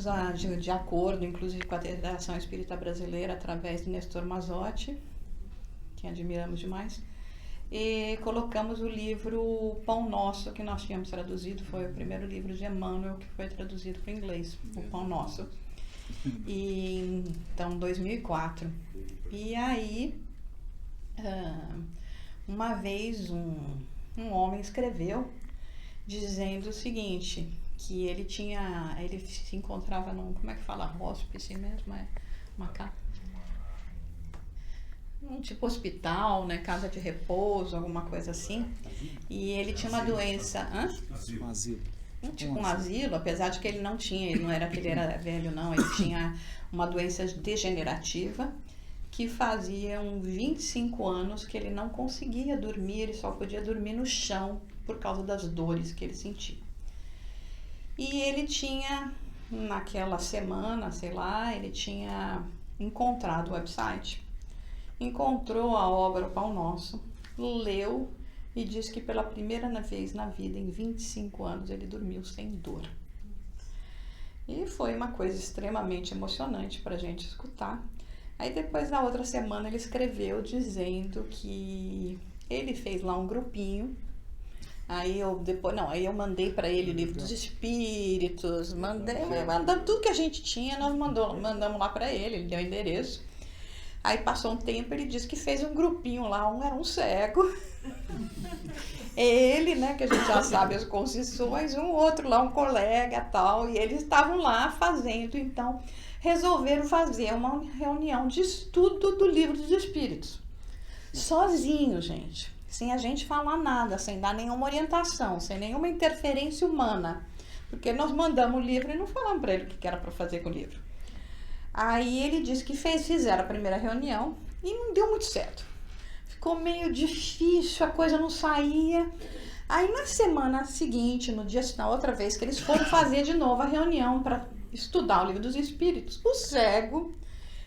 de acordo, inclusive com a Federação Espírita Brasileira, através do Nestor Mazotti, que admiramos demais, e colocamos o livro Pão Nosso, que nós tínhamos traduzido, foi o primeiro livro de Emmanuel que foi traduzido para o inglês, o Pão Nosso. E, então, 2004. E aí, uma vez um homem escreveu dizendo o seguinte, que ele se encontrava num, como é que fala, hospice mesmo, uma casa? tipo hospital, né? Casa de repouso, alguma coisa assim. E ele tinha uma doença... Um asilo. Tipo um asilo, apesar de que ele não tinha, ele não era que ele era velho, não. Ele tinha uma doença degenerativa que fazia uns 25 anos que ele não conseguia dormir, ele só podia dormir no chão por causa das dores que ele sentia. E ele tinha, naquela semana, sei lá, ele tinha encontrado o website, encontrou a obra O Pão Nosso, leu e disse que pela primeira vez na vida, em 25 anos, ele dormiu sem dor. E foi uma coisa extremamente emocionante para a gente escutar. Aí depois, na outra semana, ele escreveu dizendo que ele fez lá um grupinho. Aí eu mandei para ele o Livro dos Espíritos, mandamos tudo que a gente tinha, nós mandamos lá para ele deu o endereço. Aí passou um tempo, ele disse que fez um grupinho lá, um era um cego, ele, né, que a gente já sabe as concessões, um outro lá, um colega tal, e eles estavam lá fazendo, então resolveram fazer uma reunião de estudo do Livro dos Espíritos, sozinho, gente. Sem a gente falar nada, sem dar nenhuma orientação, sem nenhuma interferência humana. Porque nós mandamos o livro e não falamos para ele o que era para fazer com o livro. Aí ele disse que fizeram a primeira reunião e não deu muito certo. Ficou meio difícil, a coisa não saía. Aí na semana seguinte, na outra vez que eles foram fazer de novo a reunião para estudar o Livro dos Espíritos, o cego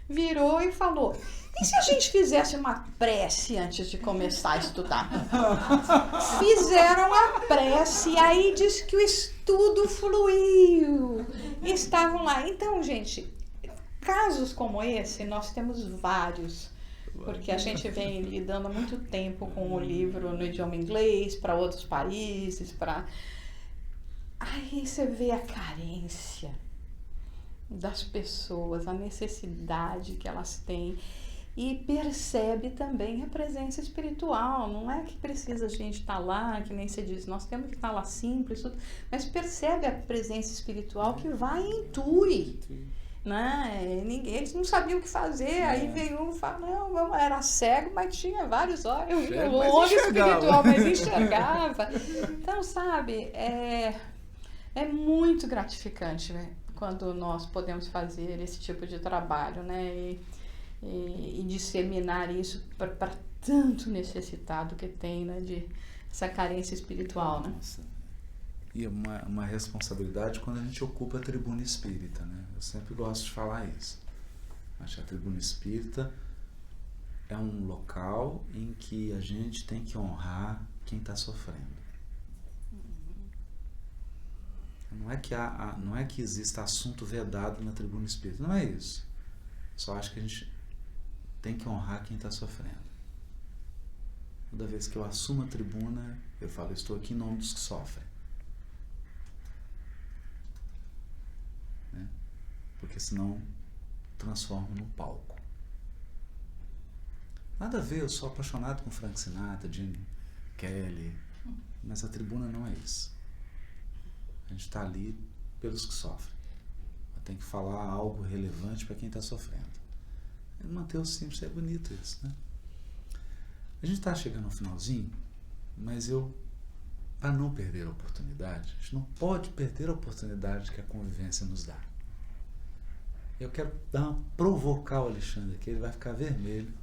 virou e falou: e se a gente fizesse uma prece antes de começar a estudar? Fizeram a prece, aí diz que o estudo fluiu. Estavam lá. Então, gente, casos como esse, nós temos vários. Porque a gente vem lidando há muito tempo com o livro no idioma inglês, para outros países, Aí você vê a carência das pessoas, a necessidade que elas têm. E percebe também a presença espiritual. Não é que precisa a gente estar lá, que nem se diz, nós temos que estar lá simples, mas percebe a presença espiritual que vai e intui. Né? Eles não sabiam o que fazer, aí veio um e falou, não, era cego, mas tinha vários olhos, o olho espiritual, mas enxergava. Então, sabe, é muito gratificante, né, quando nós podemos fazer esse tipo de trabalho, né? E disseminar isso para tanto necessitado que tem, né, de essa carência espiritual, né? Nossa. E uma responsabilidade quando a gente ocupa a tribuna espírita, né? Eu sempre gosto de falar isso. Acho que a tribuna espírita é um local em que a gente tem que honrar quem está sofrendo. Não é que exista assunto vedado na tribuna espírita, não é isso. Só acho que a gente tem que honrar quem está sofrendo. Toda vez que eu assumo a tribuna, eu falo, estou aqui em nome dos que sofrem. Né? Porque senão transformo no palco. Nada a ver, eu sou apaixonado com Frank Sinatra, Gene Kelly, mas a tribuna não é isso. A gente está ali pelos que sofrem. Eu tenho que falar algo relevante para quem está sofrendo. Manter o simples, é bonito isso, né? A gente está chegando ao finalzinho, mas para não perder a oportunidade, a gente não pode perder a oportunidade que a convivência nos dá. Eu quero provocar o Alexandre aqui, ele vai ficar vermelho.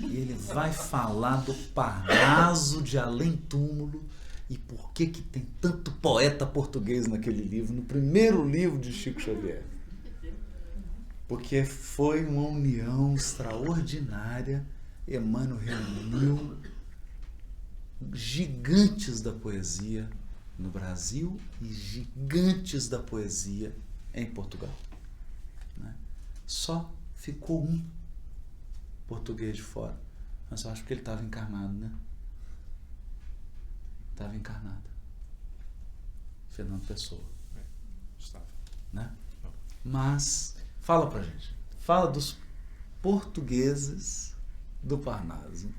E ele vai falar do Parnaso de Além Túmulo e por que tem tanto poeta português naquele livro, no primeiro livro de Chico Xavier. Porque foi uma união extraordinária. Emmanuel reuniu gigantes da poesia no Brasil e gigantes da poesia em Portugal. Né? Só ficou um português de fora. Mas eu acho que ele estava encarnado, né? Estava encarnado. Fernando Pessoa. Estava. Né? Mas, fala pra gente. Fala dos portugueses do Parnaso.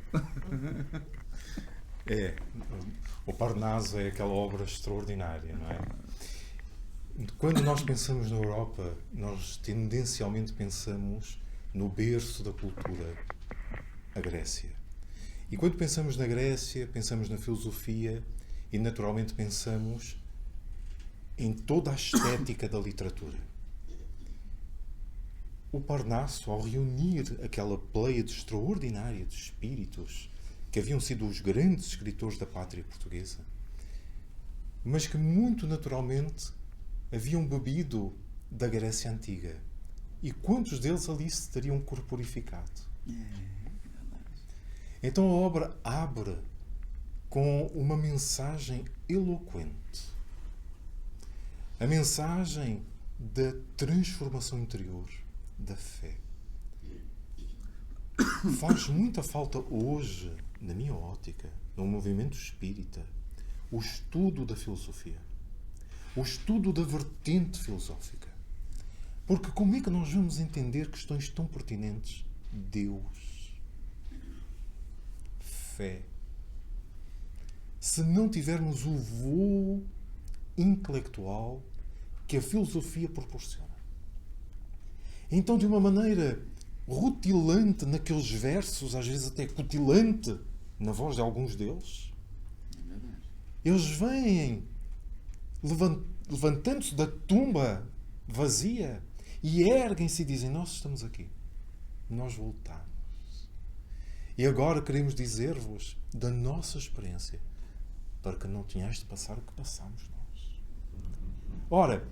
O Parnaso é aquela obra extraordinária, não é? Quando nós pensamos na Europa, nós tendencialmente pensamos no berço da cultura a Grécia. E quando pensamos na Grécia, pensamos na filosofia e, naturalmente, pensamos em toda a estética da literatura. O Parnasso, ao reunir aquela pleiade extraordinária de espíritos que haviam sido os grandes escritores da pátria portuguesa, mas que muito naturalmente haviam bebido da Grécia Antiga. E quantos deles ali se teriam corporificado? Então a obra abre com uma mensagem eloquente. A mensagem da transformação interior, da fé. Faz muita falta hoje, na minha ótica, no movimento espírita, o estudo da filosofia. O estudo da vertente filosófica. Porque como é que nós vamos entender questões tão pertinentes? Deus. Fé. Se não tivermos o voo intelectual que a filosofia proporciona. Então, de uma maneira rutilante naqueles versos, às vezes até cutilante na voz de alguns deles, eles vêm levantando-se da tumba vazia e erguem-se e dizem: nós estamos aqui, nós voltamos. E agora queremos dizer-vos da nossa experiência, para que não tenhais de passar o que passamos nós. Ora,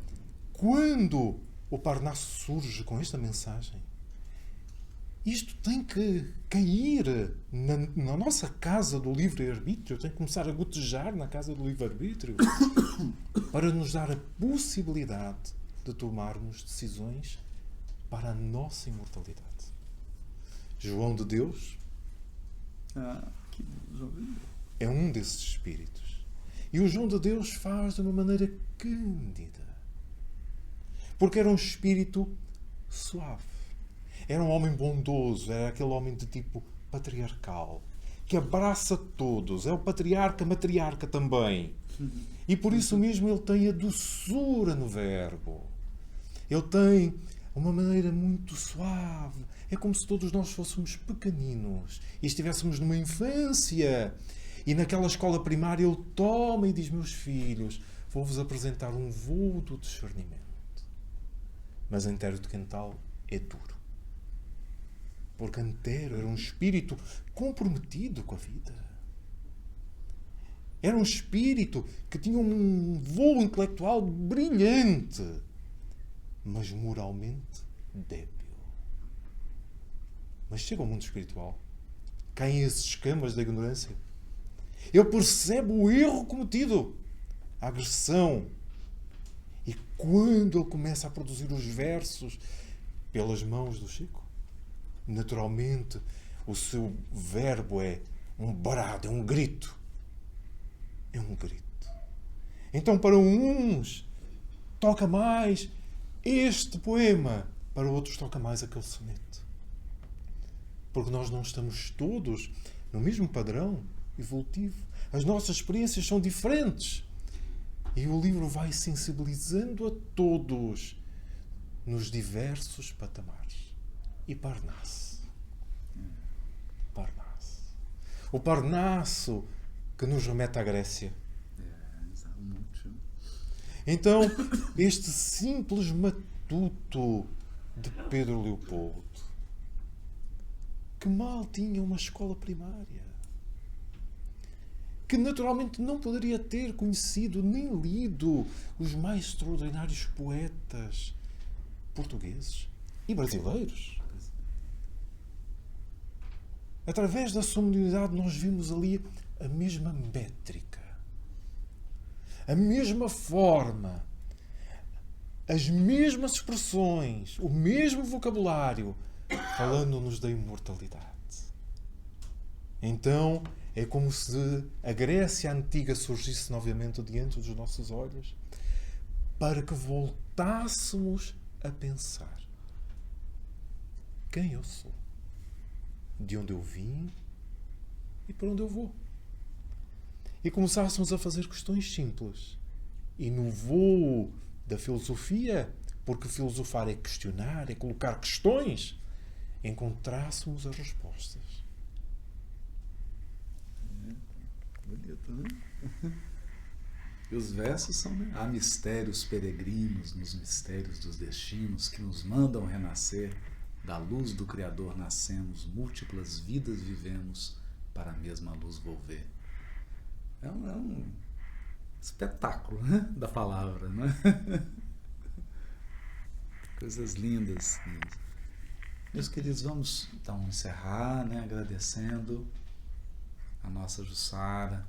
quando o Parnasso surge com esta mensagem, isto tem que cair na nossa casa do livre-arbítrio, tem que começar a gotejar na casa do livre-arbítrio para nos dar a possibilidade de tomarmos decisões para a nossa imortalidade. João de Deus é um desses espíritos. E o João de Deus faz de uma maneira cândida. Porque era um espírito suave. Era um homem bondoso, era aquele homem de tipo patriarcal, que abraça todos. É o patriarca, matriarca também. E por isso mesmo ele tem a doçura no verbo. Ele tem uma maneira muito suave. É como se todos nós fôssemos pequeninos e estivéssemos numa infância. E naquela escola primária ele toma e diz: meus filhos, vou-vos apresentar um voo do discernimento. Mas Antero de Quental é duro. Porque Antero era um espírito comprometido com a vida. Era um espírito que tinha um voo intelectual brilhante, mas moralmente débil. Mas chega ao mundo espiritual, caem as escamas da ignorância. Ele percebe o erro cometido, a agressão. E quando ele começa a produzir os versos pelas mãos do Chico, naturalmente o seu verbo é um brado, é um grito. É um grito. Então, para uns, toca mais este poema, para outros toca mais aquele soneto. Porque nós não estamos todos no mesmo padrão evolutivo. As nossas experiências são diferentes. E o livro vai sensibilizando a todos nos diversos patamares. E Parnasso. Parnasso. O Parnasso que nos remete à Grécia. Então, este simples matuto de Pedro Leopoldo, que mal tinha uma escola primária, que naturalmente não poderia ter conhecido nem lido os mais extraordinários poetas portugueses e brasileiros. Através da sonoridade nós vimos ali a mesma métrica, a mesma forma, as mesmas expressões, o mesmo vocabulário, falando-nos da imortalidade. Então, é como se a Grécia Antiga surgisse novamente diante dos nossos olhos, para que voltássemos a pensar: quem eu sou? De onde eu vim? E para onde eu vou? E começássemos a fazer questões simples. E no voo da filosofia, porque filosofar é questionar, é colocar questões, encontrássemos as respostas. Bonito, né? E os versos são, né? Há mistérios peregrinos nos mistérios dos destinos que nos mandam renascer. Da luz do Criador nascemos, múltiplas vidas vivemos, para a mesma luz volver. É um espetáculo, né? Da palavra, né? Coisas lindas. Meus queridos, vamos então encerrar, né? Agradecendo a nossa Jussara,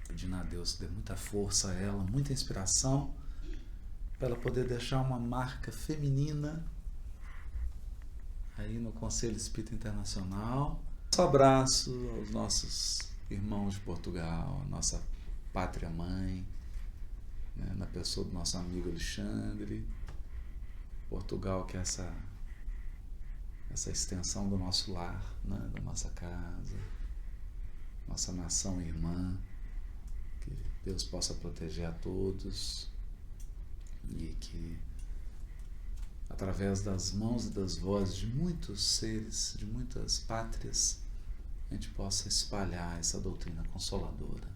pedindo a Deus que dê muita força a ela, muita inspiração, para ela poder deixar uma marca feminina aí no Conselho Espírita Internacional. Um abraço aos nossos irmãos de Portugal, a nossa pátria-mãe, né, na pessoa do nosso amigo Alexandre. Portugal, que é essa extensão do nosso lar, né, da nossa casa, nossa nação irmã. Que Deus possa proteger a todos e que, através das mãos e das vozes de muitos seres, de muitas pátrias, a gente possa espalhar essa doutrina consoladora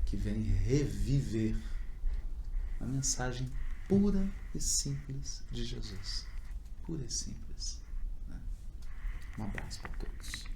que vem reviver a mensagem pura e simples de Jesus. Pura e simples, né? Um abraço para todos.